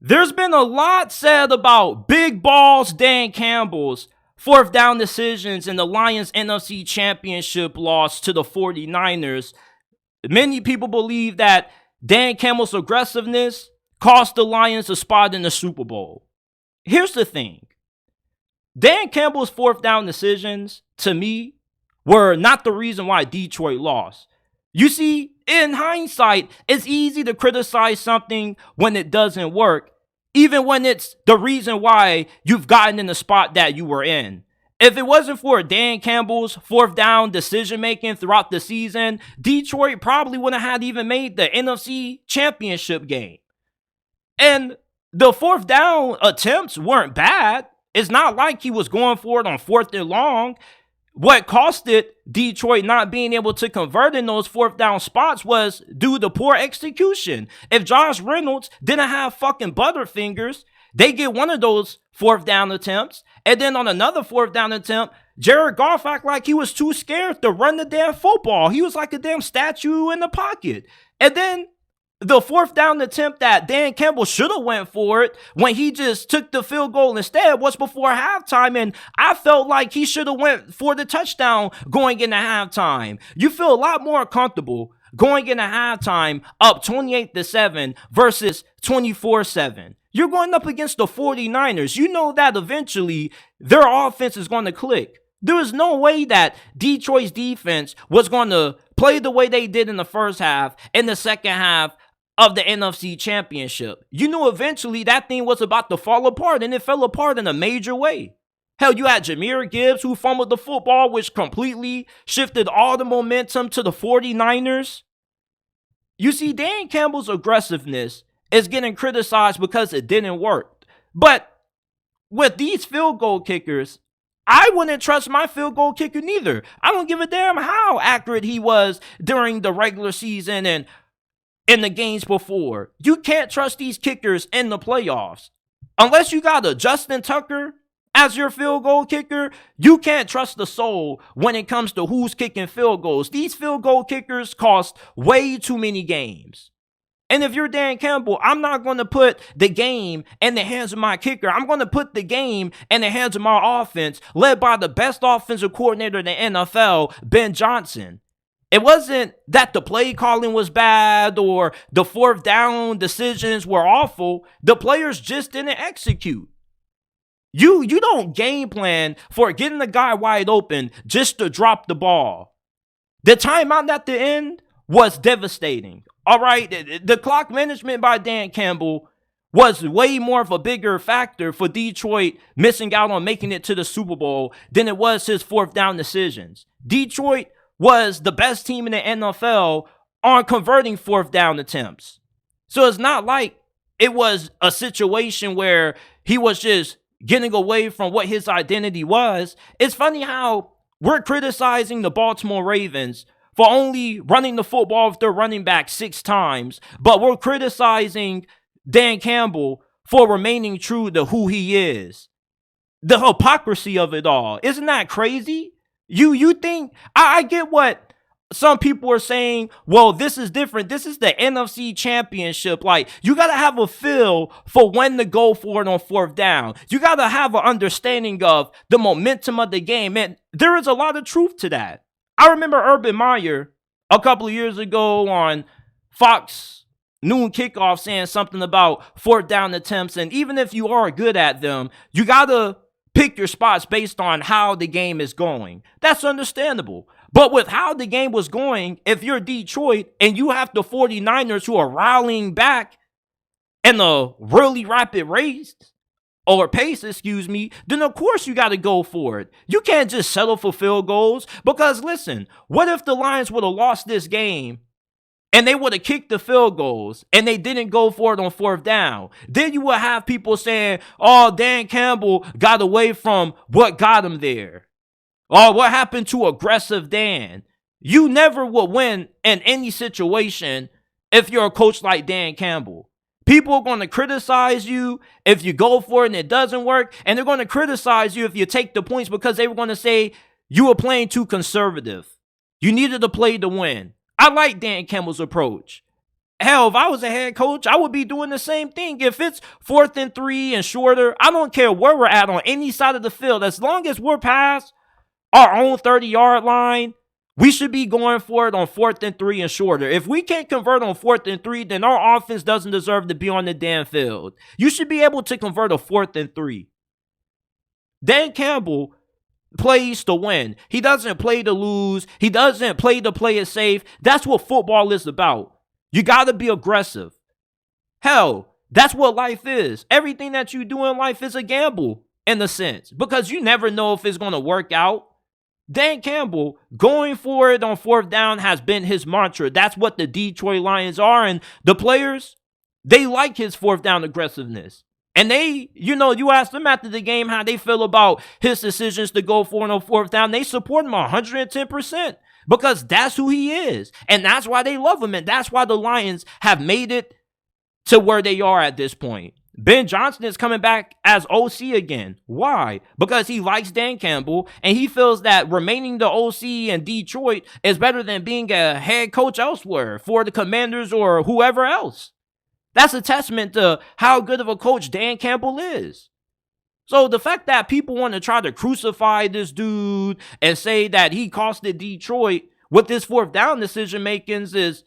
There's been a lot said about Big Balls Dan Campbell's fourth down decisions in the Lions NFC Championship loss to the 49ers. Many people believe that Dan Campbell's aggressiveness cost the Lions a spot in the Super Bowl. Here's the thing. Dan Campbell's fourth down decisions, to me, were not the reason why Detroit lost. You see, in hindsight, it's easy to criticize something when it doesn't work, even when it's the reason why you've gotten in the spot that you were in. If it wasn't for Dan Campbell's fourth down decision making throughout the season, Detroit probably wouldn't have even made the NFC Championship game. And the fourth down attempts weren't bad. It's not like he was going for it on fourth and long. What costed Detroit not being able to convert in those fourth down spots was due to poor execution. If Josh Reynolds didn't have fucking butterfingers, they get one of those fourth down attempts, and then on another fourth down attempt, Jared Goff acted like he was too scared to run the damn football. He was like a damn statue in the pocket. And then the fourth down attempt that Dan Campbell should have went for it when he just took the field goal instead was before halftime, and I felt like he should have went for the touchdown going into halftime. You feel a lot more comfortable going into halftime up 28-7 versus 24-7. You're going up against the 49ers. You know that eventually their offense is going to click. There was no way that Detroit's defense was going to play the way they did in the first half and the second half of the NFC Championship. You knew eventually that thing was about to fall apart, and it fell apart in a major way. Hell, you had Jahmyr Gibbs who fumbled the football, which completely shifted all the momentum to the 49ers. You see, Dan Campbell's aggressiveness is getting criticized because it didn't work. But with these field goal kickers, I wouldn't trust my field goal kicker neither. I don't give a damn how accurate he was during the regular season and in the games before. You can't trust these kickers in the playoffs. Unless you got a Justin Tucker as your field goal kicker, you can't trust the soul when it comes to who's kicking field goals. These field goal kickers cost way too many games. And if you're Dan Campbell, I'm not going to put the game in the hands of my kicker. I'm going to put the game in the hands of my offense, led by the best offensive coordinator in the NFL, Ben Johnson. It wasn't that the play calling was bad or the fourth down decisions were awful. The players just didn't execute. You don't game plan for getting the guy wide open just to drop the ball. The timeout at the end was devastating. All right, the clock management by Dan Campbell was way more of a bigger factor for Detroit missing out on making it to the Super Bowl than it was his fourth down decisions. Detroit was the best team in the NFL on converting fourth down attempts. So it's not like it was a situation where he was just getting away from what his identity was. It's funny how we're criticizing the Baltimore Ravens for only running the football with their running back 6 times, but we're criticizing Dan Campbell for remaining true to who he is. The hypocrisy of it all. Isn't that crazy? You think, I get what some people are saying, well, this is different. This is the NFC Championship. Like, you got to have a feel for when to go for it on fourth down. You got to have an understanding of the momentum of the game. And there is a lot of truth to that. I remember Urban Meyer a couple of years ago on Fox Noon Kickoff saying something about fourth down attempts. And even if you are good at them, you got to pick your spots based on how the game is going. That's understandable. But with how the game was going, if you're Detroit and you have the 49ers who are rallying back in a really rapid pace, then of course you got to go for it. You can't just settle for field goals because listen, what if the Lions would have lost this game and they would have kicked the field goals and they didn't go for it on fourth down? Then you would have people saying, oh, Dan Campbell got away from what got him there. Oh, what happened to aggressive Dan? You never would win in any situation if you're a coach like Dan Campbell. People are going to criticize you if you go for it and it doesn't work. And they're going to criticize you if you take the points because they were going to say you were playing too conservative. You needed to play to win. I like Dan Campbell's approach. Hell, if I was a head coach, I would be doing the same thing. If it's 4th and 3 and shorter, I don't care where we're at on any side of the field. As long as we're past our own 30-yard line, we should be going for it on 4th and 3 and shorter. If we can't convert on 4th and 3, then our offense doesn't deserve to be on the damn field. You should be able to convert a 4th and 3. Dan Campbell plays to win. He doesn't play to lose. He doesn't play to play it safe. That's what football is about. You got to be aggressive. Hell, that's what life is. Everything that you do in life is a gamble in a sense, because you never know if it's going to work out. Dan Campbell going for it on 4th down has been his mantra. That's what the Detroit Lions are. And the players, they like his 4th down aggressiveness. And they, you ask them after the game how they feel about his decisions to go for it on 4th down. They support him 110%. Because that's who he is. And that's why they love him. And that's why the Lions have made it to where they are at this point. Ben Johnson is coming back as OC again. Why? Because he likes Dan Campbell. And he feels that remaining the OC in Detroit is better than being a head coach elsewhere for the Commanders or whoever else. That's a testament to how good of a coach Dan Campbell is. So the fact that people want to try to crucify this dude and say that he costed Detroit with this 4th down decision makings is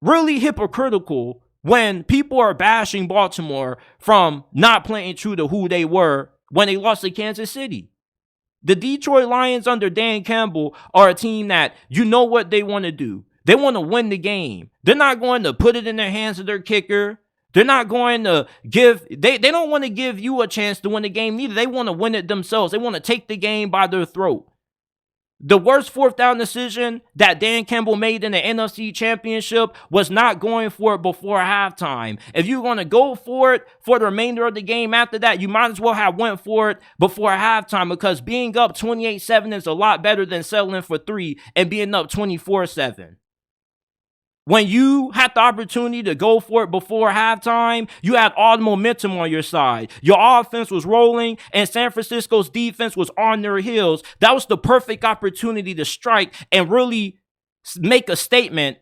really hypocritical when people are bashing Baltimore from not playing true to who they were when they lost to Kansas City. The Detroit Lions under Dan Campbell are a team that you know what they want to do. They want to win the game. They're not going to put it in the hands of their kicker. They're not going to they don't want to give you a chance to win the game neither. They want to win it themselves. They want to take the game by their throat. The worst 4th down decision that Dan Campbell made in the NFC Championship was not going for it before halftime. If you're going to go for it for the remainder of the game after that, you might as well have went for it before halftime, because being up 28-7 is a lot better than settling for 3 and being up 24-7. When you had the opportunity to go for it before halftime, you had all the momentum on your side. Your offense was rolling, and San Francisco's defense was on their heels. That was the perfect opportunity to strike and really make a statement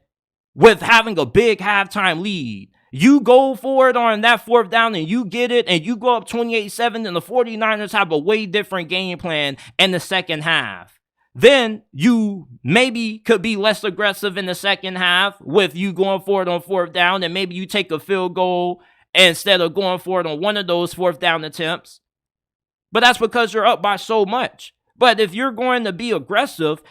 with having a big halftime lead. You go for it on that 4th down and you get it, and you go up 28-7, and the 49ers have a way different game plan in the second half. Then you maybe could be less aggressive in the second half with you going for it on 4th down, and maybe you take a field goal instead of going for it on one of those 4th down attempts. But that's because you're up by so much. But if you're going to be aggressive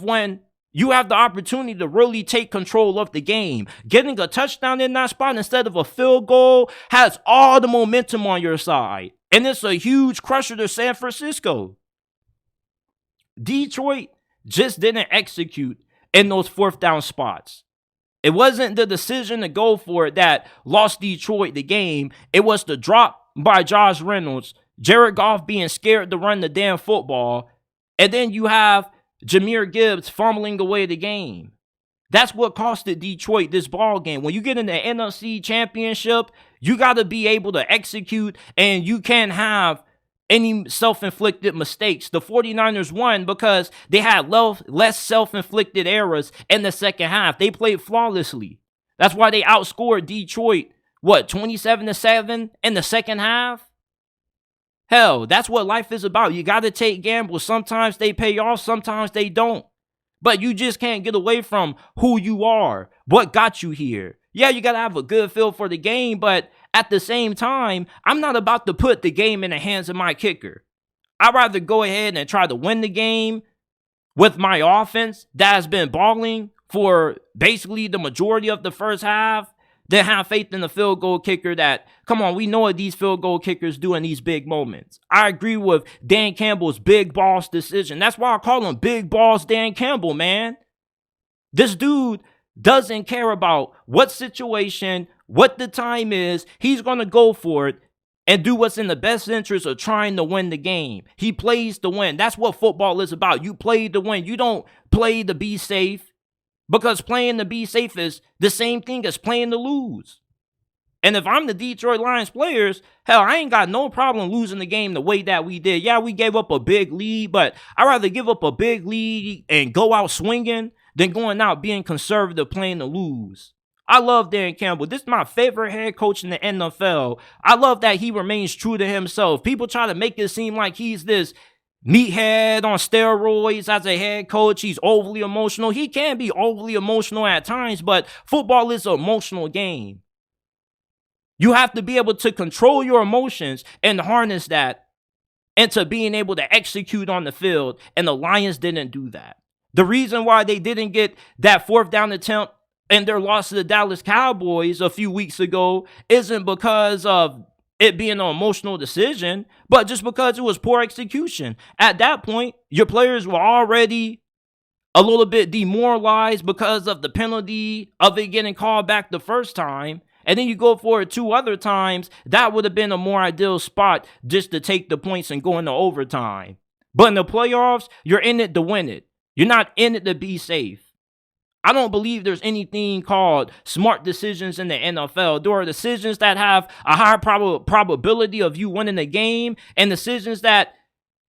when you have the opportunity to really take control of the game. Getting a touchdown in that spot instead of a field goal has all the momentum on your side. And it's a huge crusher to San Francisco. Detroit just didn't execute in those 4th down spots. It wasn't the decision to go for it that lost Detroit the game. It was the drop by Josh Reynolds, Jared Goff being scared to run the damn football, and then you have Jahmyr Gibbs fumbling away the game. That's what costed Detroit this ball game. When you get in the NFC Championship, you got to be able to execute, and you can't have any self-inflicted mistakes. The 49ers won because they had less self-inflicted errors in the second half. They played flawlessly. That's why they outscored Detroit, 27-7 in the second half? Hell, that's what life is about. You got to take gambles. Sometimes they pay off, sometimes they don't. But you just can't get away from who you are, what got you here. Yeah, you got to have a good feel for the game, but at the same time, I'm not about to put the game in the hands of my kicker. I'd rather go ahead and try to win the game with my offense that has been balling for basically the majority of the first half than have faith in the field goal kicker that, come on, we know what these field goal kickers do in these big moments. I agree with Dan Campbell's big balls decision. That's why I call him Big Balls Dan Campbell, man. This dude doesn't care about what situation, what the time is. He's going to go for it and do what's in the best interest of trying to win the game. He plays to win. That's what football is about. You play to win. You don't play to be safe, because playing to be safe is the same thing as playing to lose. And if I'm the Detroit Lions players, hell, I ain't got no problem losing the game the way that we did. Yeah, we gave up a big lead, but I'd rather give up a big lead and go out swinging than going out being conservative playing to lose. I love Dan Campbell. This is my favorite head coach in the NFL. I love that he remains true to himself. People try to make it seem like he's this meathead on steroids as a head coach. He's overly emotional. He can be overly emotional at times, but football is an emotional game. You have to be able to control your emotions and harness that into being able to execute on the field, and the Lions didn't do that. The reason why they didn't get that fourth down attempt and their loss to the Dallas Cowboys a few weeks ago isn't because of it being an emotional decision, but just because it was poor execution. At that point, your players were already a little bit demoralized because of the penalty of it getting called back the first time. And then you go for it 2 other times. That would have been a more ideal spot just to take the points and go into overtime. But in the playoffs, you're in it to win it. You're not in it to be safe. I don't believe there's anything called smart decisions in the NFL. There are decisions that have a higher probability of you winning the game, and decisions that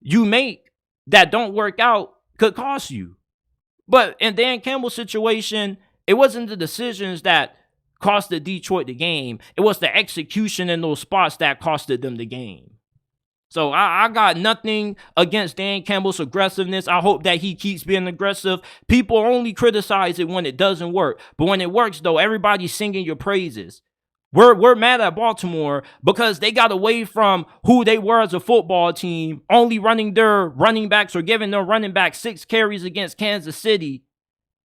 you make that don't work out could cost you. But in Dan Campbell's situation, it wasn't the decisions that costed Detroit the game. It was the execution in those spots that costed them the game. So I got nothing against Dan Campbell's aggressiveness. I hope that he keeps being aggressive. People only criticize it when it doesn't work. But when it works, though, everybody's singing your praises. We're mad at Baltimore because they got away from who they were as a football team, only running their running backs or giving their running back 6 carries against Kansas City.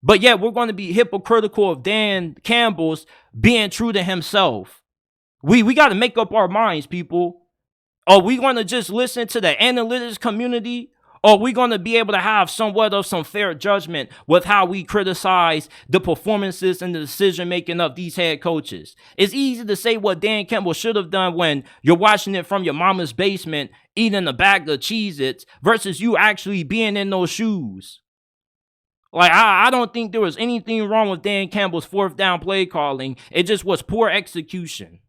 But yet we're going to be hypocritical of Dan Campbell's being true to himself. We got to make up our minds, people. Are we going to just listen to the analytics community? Or are we going to be able to have somewhat of some fair judgment with how we criticize the performances and the decision-making of these head coaches? It's easy to say what Dan Campbell should have done when you're watching it from your mama's basement, eating a bag of Cheez-Its, versus you actually being in those shoes. Like, I don't think there was anything wrong with Dan Campbell's fourth down play calling. It just was poor execution.